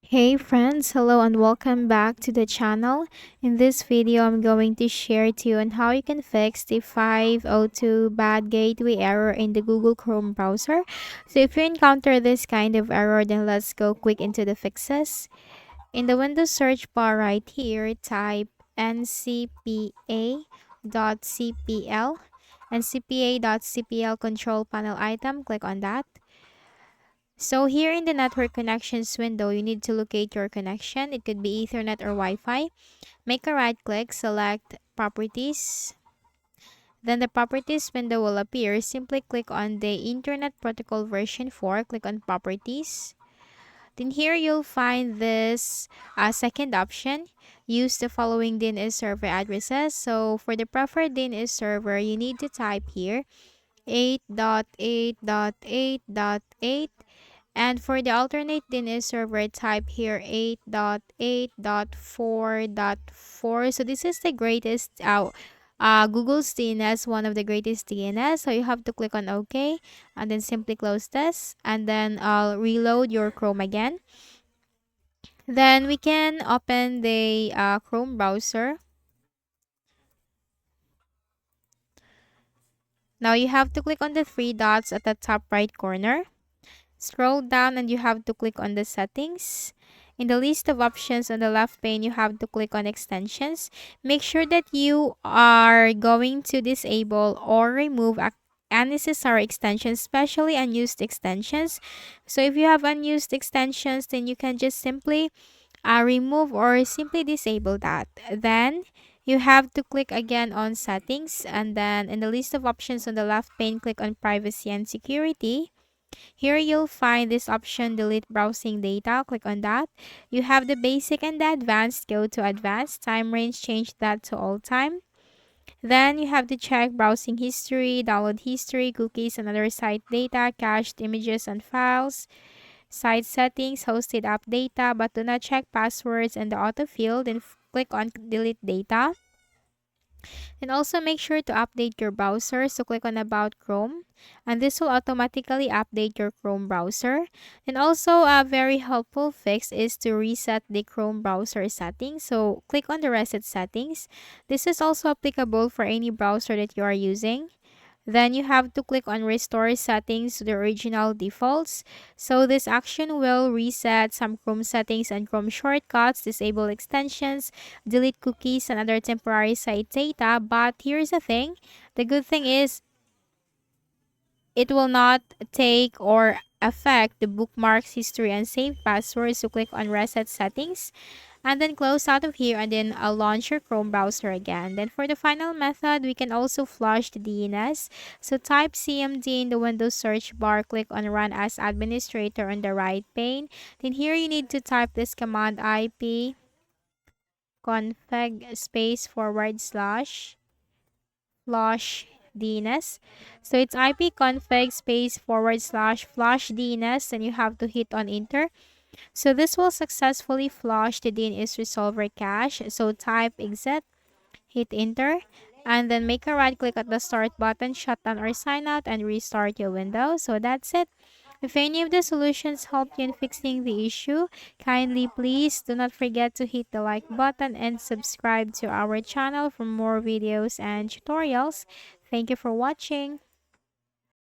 Hey friends, hello and welcome back to the channel. In this video, I'm going to share to you on how you can fix the 502 bad gateway error in the Google Chrome browser. So if you encounter this kind of error, then let's go quick into the fixes. In the Windows search bar right here, type ncpa.cpl ncpa.cpl control panel item. Click on that. So here in the network connections window, you need to locate your connection. It could be Ethernet or Wi-Fi. Make a right click, select Properties. Then the Properties window will appear. Simply click on the Internet Protocol version 4. Click on Properties. Then here you'll find this second option. Use the following DNS server addresses. So for the preferred DNS server, you need to type here 8.8.8.8. And for the alternate DNS server, type here 8.8.4.4. So this is the greatest Google's DNS, one of the greatest DNS. So you have to click on OK and then simply close this and then reload your Chrome again. Then we can open the Chrome browser. Now you have to click on the three dots at the top right corner. Scroll down and you have to click on the settings. In the list of options on the left pane, you have to click on extensions. Make sure that you are going to disable or remove unnecessary extensions, especially unused extensions. So if you have unused extensions, then you can just simply remove or simply disable that. Then you have to click again on settings, and then in the list of options on the left pane, click on privacy and security. Here you'll find this option, delete browsing data. Click on that. You have the basic and the advanced. Go to advanced. Time range, change that to all time. Then you have to check browsing history, download history, cookies and other site data, cached images and files, site settings, hosted app data, but do not check passwords and the auto field. Then click on delete data. And also make sure to update your browser. So click on About Chrome. And this will automatically update your Chrome browser. And also a very helpful fix is to reset the Chrome browser settings. So click on the Reset Settings. This is also applicable for any browser that you are using. Then you have to click on Restore Settings to the original defaults. So this action will reset some Chrome settings and Chrome shortcuts, disable extensions, delete cookies and other temporary site data. But here's the thing. The good thing is it will not take or affect the bookmarks, history, and saved passwords. So click on Reset Settings and then close out of here and then launch your Chrome browser again. Then for the final method, we can also flush the DNS. So type CMD in the Windows search bar, click on Run as Administrator on the right pane. Then here you need to type this command IP config space / flush DNS. So it's ipconfig space / flush DNS, and you have to hit on enter. So this will successfully flush the DNS resolver cache. So type exit, hit enter, and then make a right click at the start button, shut down or sign out, and restart your window. So that's it. If any of the solutions helped you in fixing the issue, kindly please do not forget to hit the like button and subscribe to our channel for more videos and tutorials. Thank you for watching.